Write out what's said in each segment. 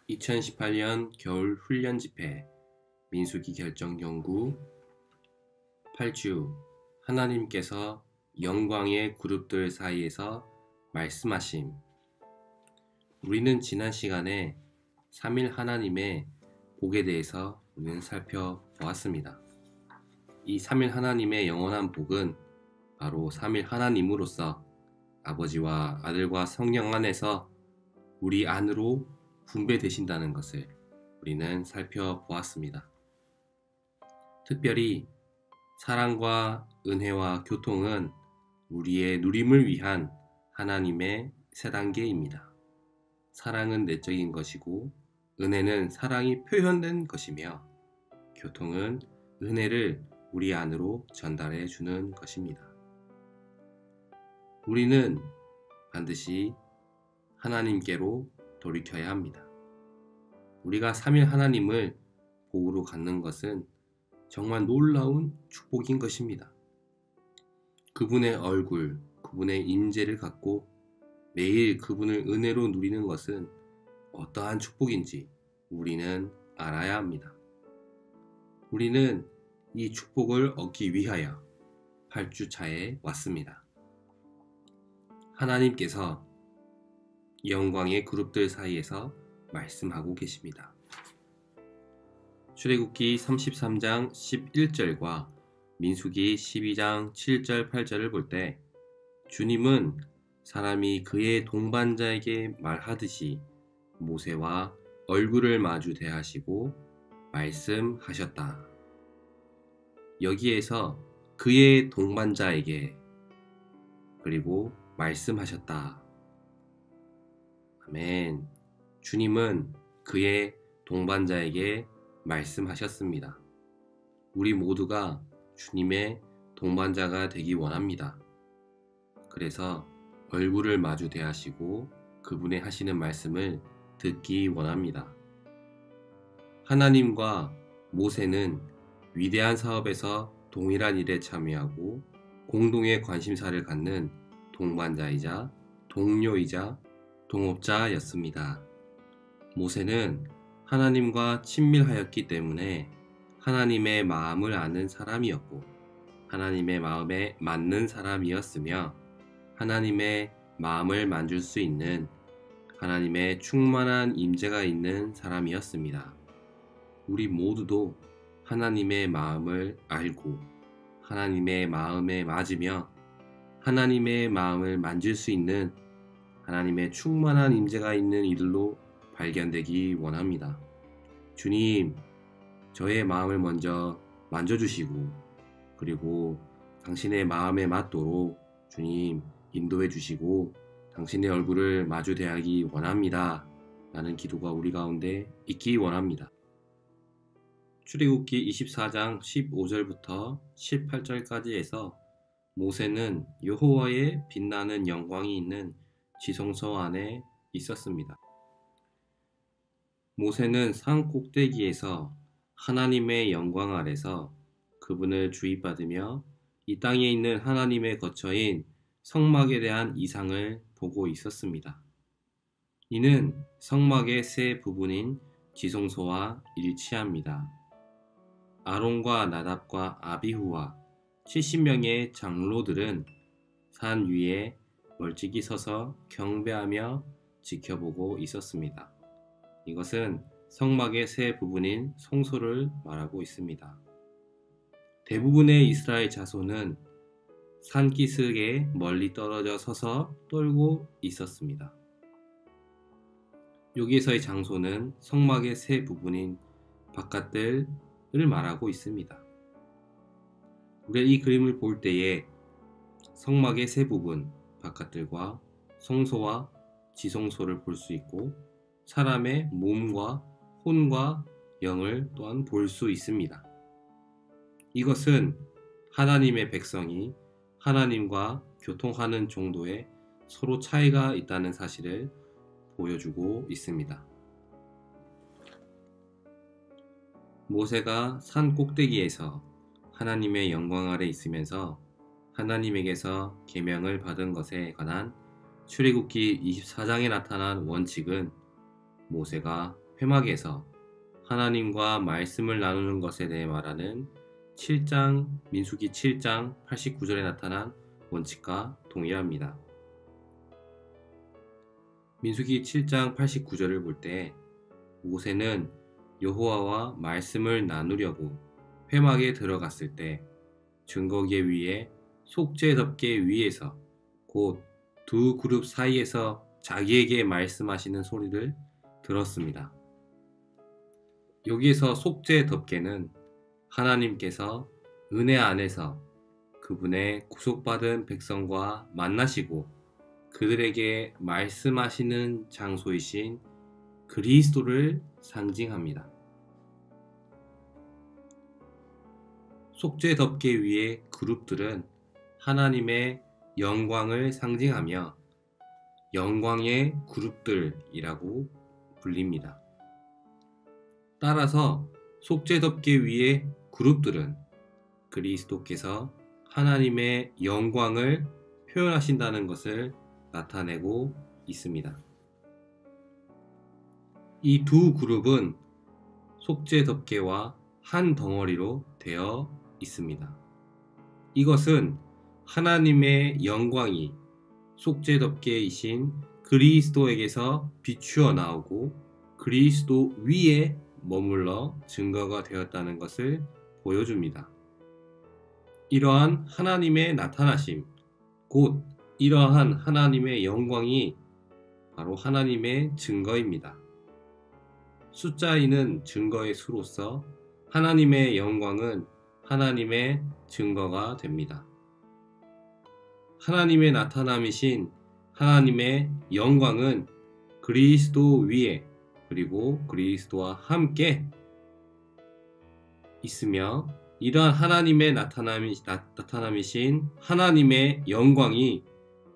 2018년 겨울 훈련 집회 민수기 결정 연구 8주 하나님께서 영광의 그룹들 사이에서 말씀하심. 우리는 지난 시간에 3일 하나님의 복에 대해서 우리는 살펴보았습니다. 이 3일 하나님의 영원한 복은 바로 3일 하나님으로서 아버지와 아들과 성령 안에서 우리 안으로 분배되신다는 것을 우리는 살펴보았습니다. 특별히 사랑과 은혜와 교통은 우리의 누림을 위한 하나님의 세 단계입니다. 사랑은 내적인 것이고 은혜는 사랑이 표현된 것이며 교통은 은혜를 우리 안으로 전달해 주는 것입니다. 우리는 반드시 하나님께로 돌이켜야 합니다. 우리가 3일 하나님을 복으로 갖는 것은 정말 놀라운 축복인 것입니다. 그분의 얼굴, 그분의 임재를 갖고 매일 그분을 은혜로 누리는 것은 어떠한 축복인지 우리는 알아야 합니다. 우리는 이 축복을 얻기 위하여 8주차에 왔습니다. 하나님께서 영광의 그룹들 사이에서 말씀하고 계십니다. 출애굽기 33장 11절과 민수기 12장 7절 8절을 볼 때 주님은 사람이 그의 동반자에게 말하듯이 모세와 얼굴을 마주 대하시고 말씀하셨다. 여기에서 그의 동반자에게 그리고 말씀하셨다. 아멘. 주님은 그의 동반자에게 말씀하셨습니다. 우리 모두가 주님의 동반자가 되기 원합니다. 그래서 얼굴을 마주 대하시고 그분의 하시는 말씀을 듣기 원합니다. 하나님과 모세는 위대한 사업에서 동일한 일에 참여하고 공동의 관심사를 갖는 동반자이자 동료이자 동업자였습니다. 모세는 하나님과 친밀하였기 때문에 하나님의 마음을 아는 사람이었고 하나님의 마음에 맞는 사람이었으며 하나님의 마음을 만질 수 있는 하나님의 충만한 임재가 있는 사람이었습니다. 우리 모두도 하나님의 마음을 알고 하나님의 마음에 맞으며 하나님의 마음을 만질 수 있는 하나님의 충만한 임재가 있는 이들로 발견되기 원합니다. 주님, 저의 마음을 먼저 만져주시고 그리고 당신의 마음에 맞도록 주님 인도해 주시고 당신의 얼굴을 마주 대하기 원합니다. 라는 기도가 우리 가운데 있기 원합니다. 출애굽기 24장 15절부터 18절까지에서 모세는 여호와의 빛나는 영광이 있는 지성소 안에 있었습니다. 모세는 산 꼭대기에서 하나님의 영광 아래서 그분을 주입받으며 이 땅에 있는 하나님의 거처인 성막에 대한 이상을 보고 있었습니다. 이는 성막의 세 부분인 지성소와 일치합니다. 아론과 나답과 아비후와 70명의 장로들은 산 위에 멀찍이 서서 경배하며 지켜보고 있었습니다. 이것은 성막의 세 부분인 성소를 말하고 있습니다. 대부분의 이스라엘 자손은 산기슭에 멀리 떨어져 서서 떨고 있었습니다. 여기에서의 장소는 성막의 세 부분인 바깥들을 말하고 있습니다. 우리가 이 그림을 볼 때에 성막의 세 부분, 바깥들과 성소와 지성소를 볼 수 있고 사람의 몸과 혼과 영을 또한 볼 수 있습니다. 이것은 하나님의 백성이 하나님과 교통하는 정도의 서로 차이가 있다는 사실을 보여주고 있습니다. 모세가 산 꼭대기에서 하나님의 영광 아래 있으면서 하나님에게서 계명을 받은 것에 관한 출애굽기 24장에 나타난 원칙은 모세가 회막에서 하나님과 말씀을 나누는 것에 대해 말하는 민수기 7장 89절에 나타난 원칙과 동일합니다. 민수기 7장 89절을 볼 때 모세는 여호와와 말씀을 나누려고 회막에 들어갔을 때 증거계 위에 속죄 덮개 위에서 곧 두 그룹 사이에서 자기에게 말씀하시는 소리를 들었습니다. 여기에서 속죄 덮개는 하나님께서 은혜 안에서 그분의 구속받은 백성과 만나시고 그들에게 말씀하시는 장소이신 그리스도를 상징합니다. 속죄 덮개 위의 그룹들은 하나님의 영광을 상징하며 영광의 그룹들이라고 불립니다. 따라서 속죄 덮개 위의 그룹들은 그리스도께서 하나님의 영광을 표현하신다는 것을 나타내고 있습니다. 이 두 그룹은 속죄 덮개와 한 덩어리로 되어 있습니다. 이것은 하나님의 영광이 속죄 덮개이신 그리스도에게서 비추어 나오고 그리스도 위에 머물러 증거가 되었다는 것을 보여줍니다. 이러한 하나님의 나타나심, 곧 이러한 하나님의 영광이 바로 하나님의 증거입니다. 숫자이는 증거의 수로서 하나님의 영광은 하나님의 증거가 됩니다. 하나님의 나타남이신 하나님의 영광은 그리스도 위에 그리고 그리스도와 함께 있으며 이러한 하나님의 나타남이신 하나님의 영광이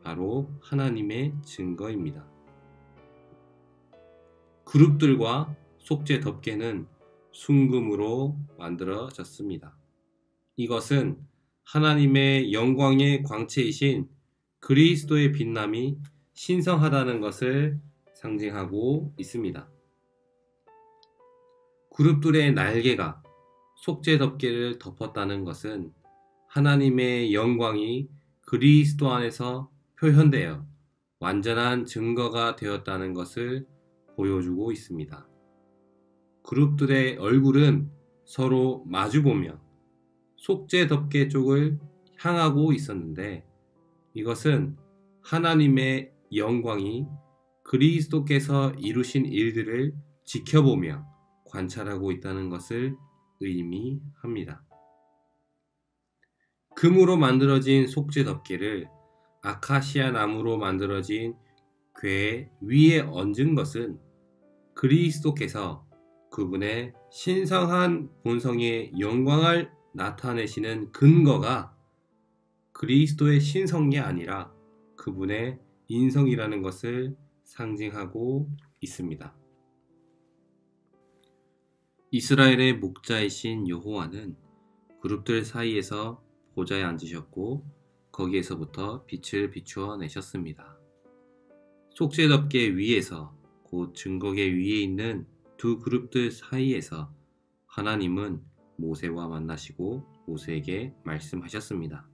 바로 하나님의 증거입니다. 그룹들과 속죄 덮개는 순금으로 만들어졌습니다. 이것은 하나님의 영광의 광채이신 그리스도의 빛남이 신성하다는 것을 상징하고 있습니다. 그룹들의 날개가 속죄 덮개를 덮었다는 것은 하나님의 영광이 그리스도 안에서 표현되어 완전한 증거가 되었다는 것을 보여주고 있습니다. 그룹들의 얼굴은 서로 마주보며 속죄 덮개 쪽을 향하고 있었는데 이것은 하나님의 영광이 그리스도께서 이루신 일들을 지켜보며 관찰하고 있다는 것을 의미합니다. 금으로 만들어진 속죄 덮개를 아카시아 나무로 만들어진 궤 위에 얹은 것은 그리스도께서 그분의 신성한 본성의 영광을 나타내시는 근거가 그리스도의 신성이 아니라 그분의 인성이라는 것을 상징하고 있습니다. 이스라엘의 목자이신 여호와는 그룹들 사이에서 보좌에 앉으셨고 거기에서부터 빛을 비추어 내셨습니다. 속죄 덮개 위에서 곧 증거계 위에 있는 두 그룹들 사이에서 하나님은 모세와 만나시고 모세에게 말씀하셨습니다.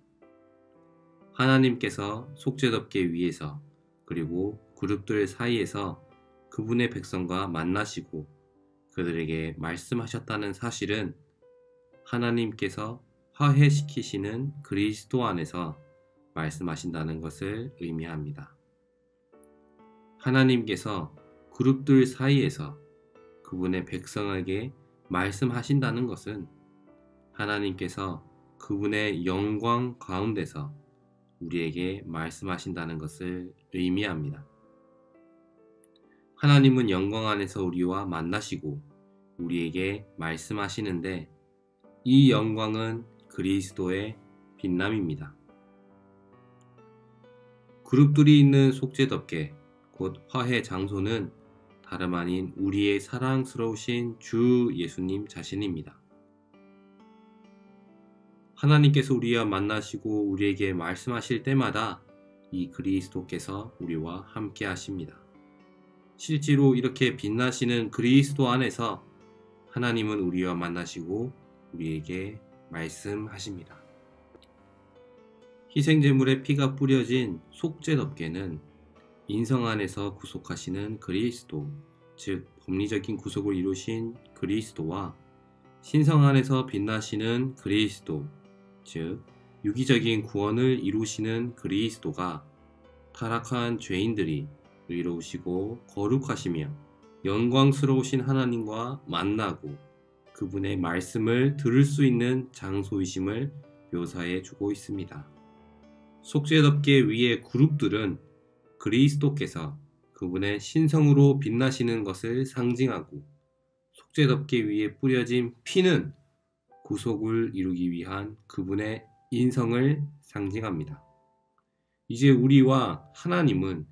하나님께서 속죄 덮개 위에서 그리고 그룹들 사이에서 그분의 백성과 만나시고 그들에게 말씀하셨다는 사실은 하나님께서 화해시키시는 그리스도 안에서 말씀하신다는 것을 의미합니다. 하나님께서 그룹들 사이에서 그분의 백성에게 말씀하신다는 것은 하나님께서 그분의 영광 가운데서 우리에게 말씀하신다는 것을 의미합니다. 하나님은 영광 안에서 우리와 만나시고 우리에게 말씀하시는데 이 영광은 그리스도의 빛남입니다. 그룹들이 있는 속죄 덮개, 곧 화해 장소는 다름 아닌 우리의 사랑스러우신 주 예수님 자신입니다. 하나님께서 우리와 만나시고 우리에게 말씀하실 때마다 이 그리스도께서 우리와 함께 하십니다. 실제로 이렇게 빛나시는 그리스도 안에서 하나님은 우리와 만나시고 우리에게 말씀하십니다. 희생제물의 피가 뿌려진 속죄덮개는 인성 안에서 구속하시는 그리스도, 즉 법리적인 구속을 이루신 그리스도와 신성 안에서 빛나시는 그리스도, 즉 유기적인 구원을 이루시는 그리스도가 타락한 죄인들이 의로우시고 거룩하시며 영광스러우신 하나님과 만나고 그분의 말씀을 들을 수 있는 장소이심을 묘사해 주고 있습니다. 속죄덮개 위의 그룹들은 그리스도께서 그분의 신성으로 빛나시는 것을 상징하고, 속죄덮개 위에 뿌려진 피는 구속을 이루기 위한 그분의 인성을 상징합니다. 이제 우리와 하나님은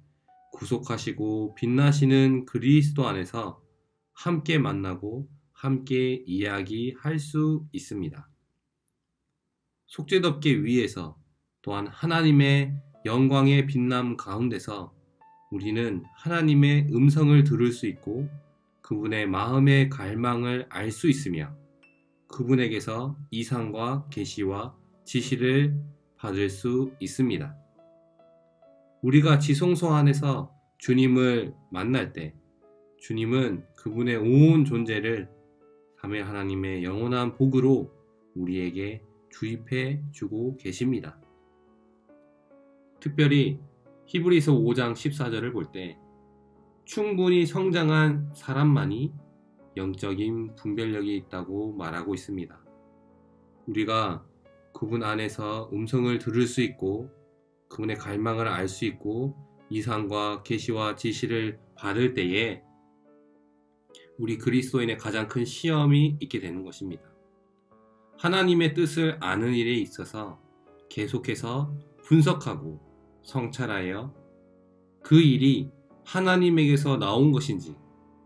구속하시고 빛나시는 그리스도 안에서 함께 만나고 함께 이야기할 수 있습니다. 속죄덮개 위에서 또한 하나님의 영광의 빛남 가운데서 우리는 하나님의 음성을 들을 수 있고 그분의 마음의 갈망을 알 수 있으며 그분에게서 이상과 계시와 지시를 받을 수 있습니다. 우리가 지성소 안에서 주님을 만날 때 주님은 그분의 온 존재를 삼위 하나님의 영원한 복으로 우리에게 주입해 주고 계십니다. 특별히 히브리서 5장 14절을 볼 때 충분히 성장한 사람만이 영적인 분별력이 있다고 말하고 있습니다. 우리가 그분 안에서 음성을 들을 수 있고 그분의 갈망을 알 수 있고 이상과 계시와 지시를 받을 때에 우리 그리스도인의 가장 큰 시험이 있게 되는 것입니다. 하나님의 뜻을 아는 일에 있어서 계속해서 분석하고 성찰하여 그 일이 하나님에게서 나온 것인지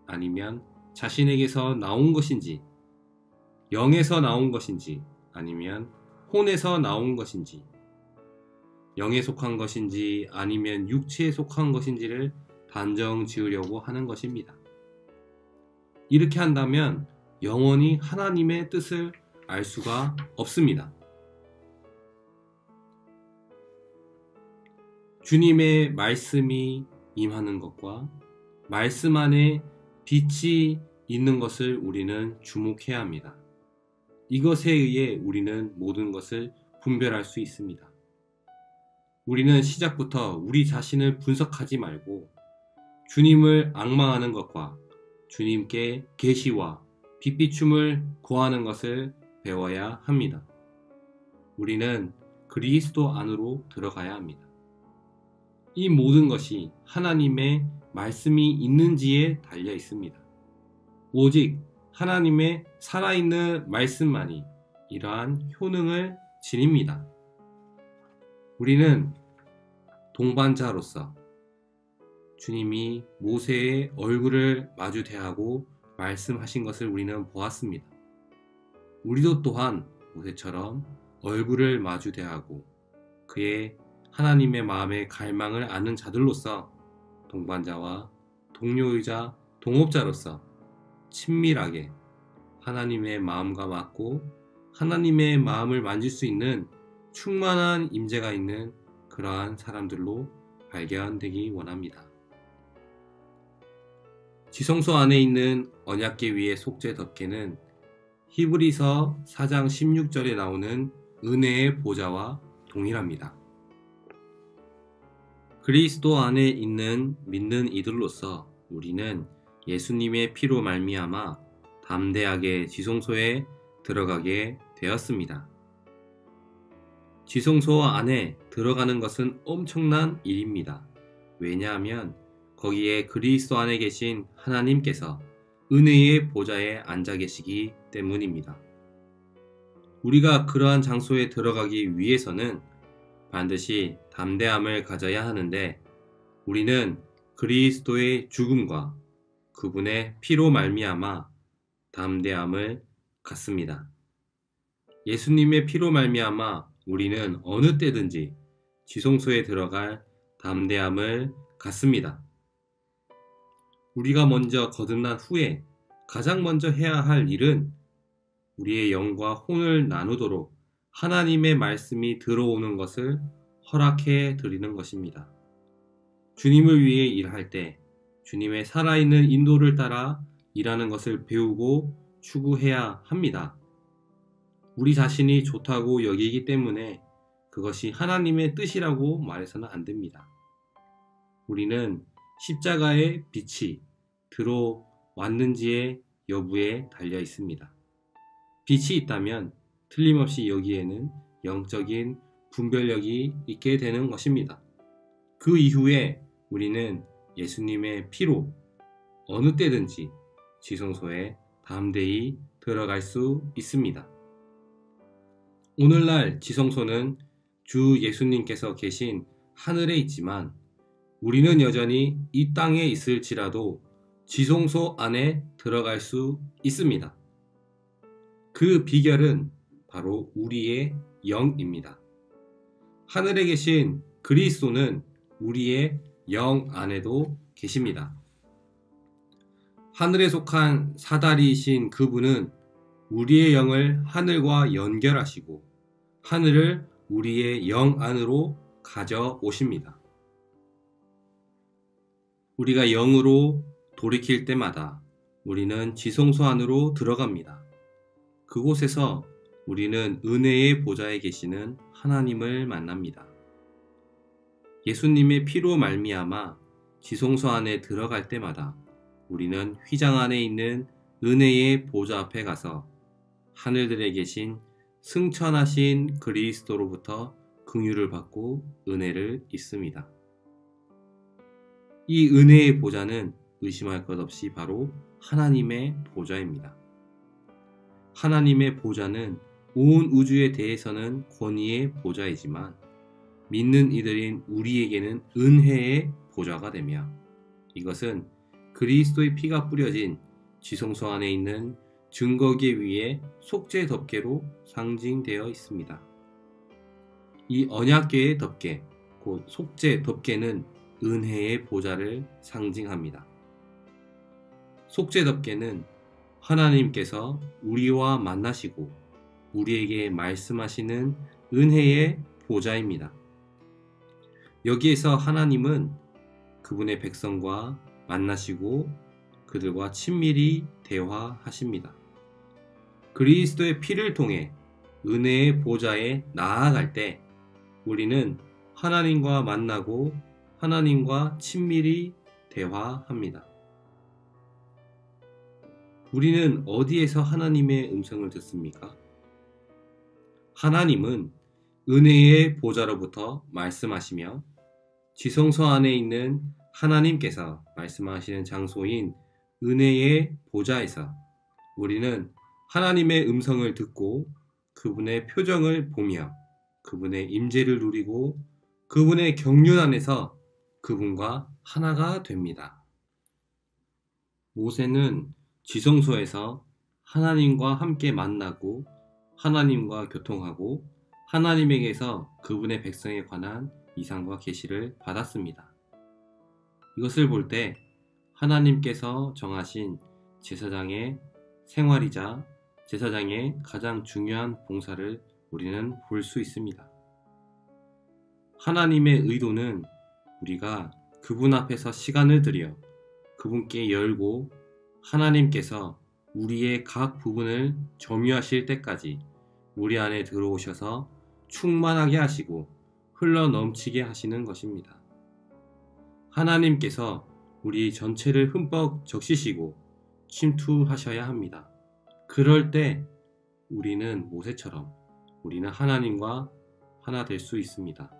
아니면 자신에게서 나온 것인지, 영에서 나온 것인지 아니면 혼에서 나온 것인지, 영에 속한 것인지 아니면 육체에 속한 것인지를 단정 지으려고 하는 것입니다. 이렇게 한다면 영원히 하나님의 뜻을 알 수가 없습니다. 주님의 말씀이 임하는 것과 말씀 안에 빛이 있는 것을 우리는 주목해야 합니다. 이것에 의해 우리는 모든 것을 분별할 수 있습니다. 우리는 시작부터 우리 자신을 분석하지 말고 주님을 앙망하는 것과 주님께 계시와 빛비춤을 구하는 것을 배워야 합니다. 우리는 그리스도 안으로 들어가야 합니다. 이 모든 것이 하나님의 말씀이 있는지에 달려 있습니다. 오직 하나님의 살아있는 말씀만이 이러한 효능을 지닙니다. 우리는 동반자로서 주님이 모세의 얼굴을 마주 대하고 말씀하신 것을 우리는 보았습니다. 우리도 또한 모세처럼 얼굴을 마주 대하고 그의 하나님의 마음의 갈망을 아는 자들로서 동반자와 동료이자 동업자로서 친밀하게 하나님의 마음과 맞고 하나님의 마음을 만질 수 있는 충만한 임재가 있는 그러한 사람들로 발견되기 원합니다. 지성소 안에 있는 언약궤 위의 속죄 덮개는 히브리서 4장 16절에 나오는 은혜의 보좌와 동일합니다. 그리스도 안에 있는 믿는 이들로서 우리는 예수님의 피로 말미암아 담대하게 지성소에 들어가게 되었습니다. 지성소 안에 들어가는 것은 엄청난 일입니다. 왜냐하면 거기에 그리스도 안에 계신 하나님께서 은혜의 보좌에 앉아 계시기 때문입니다. 우리가 그러한 장소에 들어가기 위해서는 반드시 담대함을 가져야 하는데 우리는 그리스도의 죽음과 그분의 피로 말미암아 담대함을 갖습니다. 예수님의 피로 말미암아 우리는 어느 때든지 지성소에 들어갈 담대함을 갖습니다. 우리가 먼저 거듭난 후에 가장 먼저 해야 할 일은 우리의 영과 혼을 나누도록 하나님의 말씀이 들어오는 것을 허락해 드리는 것입니다. 주님을 위해 일할 때 주님의 살아있는 인도를 따라 일하는 것을 배우고 추구해야 합니다. 우리 자신이 좋다고 여기기 때문에 그것이 하나님의 뜻이라고 말해서는 안 됩니다. 우리는 십자가의 빛이 들어왔는지의 여부에 달려 있습니다. 빛이 있다면 틀림없이 여기에는 영적인 분별력이 있게 되는 것입니다. 그 이후에 우리는 예수님의 피로 어느 때든지 지성소에 담대히 들어갈 수 있습니다. 오늘날 지성소는 주 예수님께서 계신 하늘에 있지만 우리는 여전히 이 땅에 있을지라도 지성소 안에 들어갈 수 있습니다. 그 비결은 바로 우리의 영입니다. 하늘에 계신 그리스도는 우리의 영 안에도 계십니다. 하늘에 속한 사다리이신 그분은 우리의 영을 하늘과 연결하시고 하늘을 우리의 영 안으로 가져오십니다. 우리가 영으로 돌이킬 때마다 우리는 지성소 안으로 들어갑니다. 그곳에서 우리는 은혜의 보좌에 계시는 하나님을 만납니다. 예수님의 피로 말미암아 지성소 안에 들어갈 때마다 우리는 휘장 안에 있는 은혜의 보좌 앞에 가서 하늘들에 계신 승천하신 그리스도로부터 긍휼을 받고 은혜를 입습니다. 이 은혜의 보좌는 의심할 것 없이 바로 하나님의 보좌입니다. 하나님의 보좌는 온 우주에 대해서는 권위의 보좌이지만 믿는 이들인 우리에게는 은혜의 보좌가 되며 이것은 그리스도의 피가 뿌려진 지성소 안에 있는 증거계 위에 속죄 덮개로 상징되어 있습니다. 이 언약궤의 덮개, 곧 속죄 덮개는 은혜의 보좌를 상징합니다. 속죄 덮개는 하나님께서 우리와 만나시고 우리에게 말씀하시는 은혜의 보좌입니다. 여기에서 하나님은 그분의 백성과 만나시고 그들과 친밀히 대화하십니다. 그리스도의 피를 통해 은혜의 보좌에 나아갈 때 우리는 하나님과 만나고 하나님과 친밀히 대화합니다. 우리는 어디에서 하나님의 음성을 듣습니까? 하나님은 은혜의 보좌로부터 말씀하시며 지성소 안에 있는 하나님께서 말씀하시는 장소인 은혜의 보좌에서 우리는 하나님의 음성을 듣고 그분의 표정을 보며 그분의 임재를 누리고 그분의 경륜 안에서 그분과 하나가 됩니다. 모세는 지성소에서 하나님과 함께 만나고 하나님과 교통하고 하나님에게서 그분의 백성에 관한 이상과 계시를 받았습니다. 이것을 볼 때 하나님께서 정하신 제사장의 생활이자 제사장의 가장 중요한 봉사를 우리는 볼 수 있습니다. 하나님의 의도는 우리가 그분 앞에서 시간을 들여 그분께 열고 하나님께서 우리의 각 부분을 점유하실 때까지 우리 안에 들어오셔서 충만하게 하시고 흘러 넘치게 하시는 것입니다. 하나님께서 우리 전체를 흠뻑 적시시고 침투하셔야 합니다. 그럴 때 우리는 모세처럼 우리는 하나님과 하나 될 수 있습니다.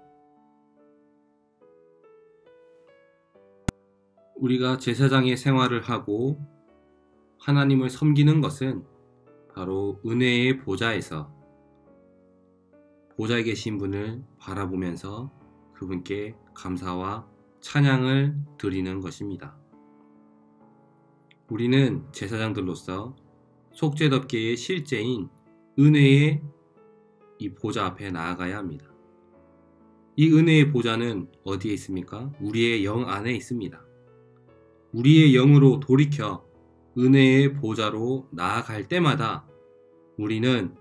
우리가 제사장의 생활을 하고 하나님을 섬기는 것은 바로 은혜의 보좌에서 보좌에 계신 분을 바라보면서 그분께 감사와 찬양을 드리는 것입니다. 우리는 제사장들로서 속죄덮개의 실제인 은혜의 이 보좌 앞에 나아가야 합니다. 이 은혜의 보좌는 어디에 있습니까? 우리의 영 안에 있습니다. 우리의 영으로 돌이켜 은혜의 보좌로 나아갈 때마다 우리는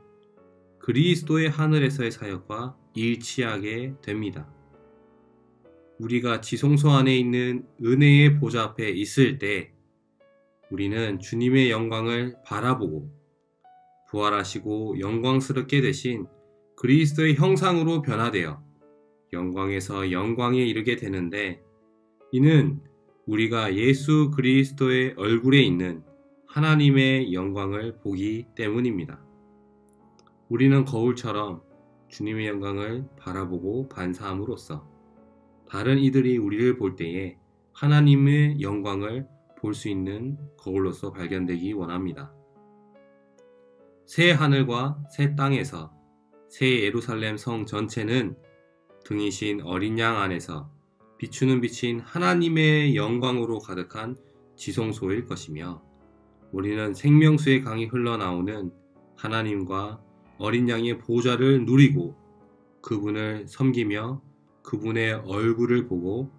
그리스도의 하늘에서의 사역과 일치하게 됩니다. 우리가 지성소 안에 있는 은혜의 보좌 앞에 있을 때 우리는 주님의 영광을 바라보고 부활하시고 영광스럽게 되신 그리스도의 형상으로 변화되어 영광에서 영광에 이르게 되는데, 이는 우리가 예수 그리스도의 얼굴에 있는 하나님의 영광을 보기 때문입니다. 우리는 거울처럼 주님의 영광을 바라보고 반사함으로써 다른 이들이 우리를 볼 때에 하나님의 영광을 볼 수 있는 거울로서 발견되기 원합니다. 새 하늘과 새 땅에서 새 예루살렘 성 전체는 등이신 어린 양 안에서 비추는 빛인 하나님의 영광으로 가득한 지성소일 것이며, 우리는 생명수의 강이 흘러나오는 하나님과 어린 양의 보좌를 누리고 그분을 섬기며 그분의 얼굴을 보고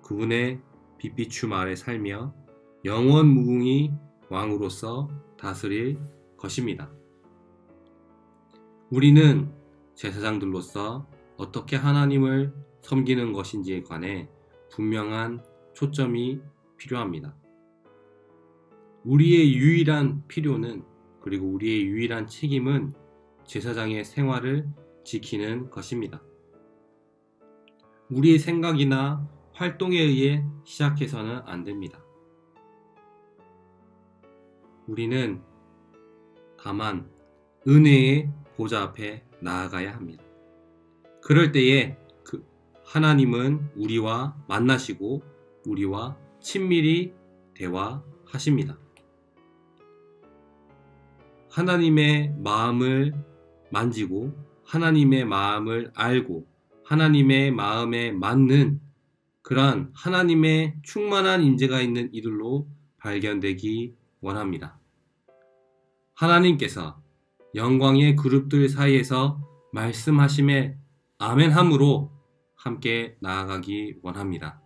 그분의 빛비춤 아래 살며 영원 무궁히 왕으로서 다스릴 것입니다. 우리는 제사장들로서 어떻게 하나님을 섬기는 것인지에 관해 분명한 초점이 필요합니다. 우리의 유일한 필요는, 그리고 우리의 유일한 책임은 제사장의 생활을 지키는 것입니다. 우리의 생각이나 활동에 의해 시작해서는 안 됩니다. 우리는 다만 은혜의 보좌 앞에 나아가야 합니다. 그럴 때에 하나님은 우리와 만나시고 우리와 친밀히 대화하십니다. 하나님의 마음을 만지고 하나님의 마음을 알고 하나님의 마음에 맞는 그러한 하나님의 충만한 인재가 있는 이들로 발견되기 원합니다. 하나님께서 영광의 그룹들 사이에서 말씀하심에 아멘함으로 함께 나아가기 원합니다.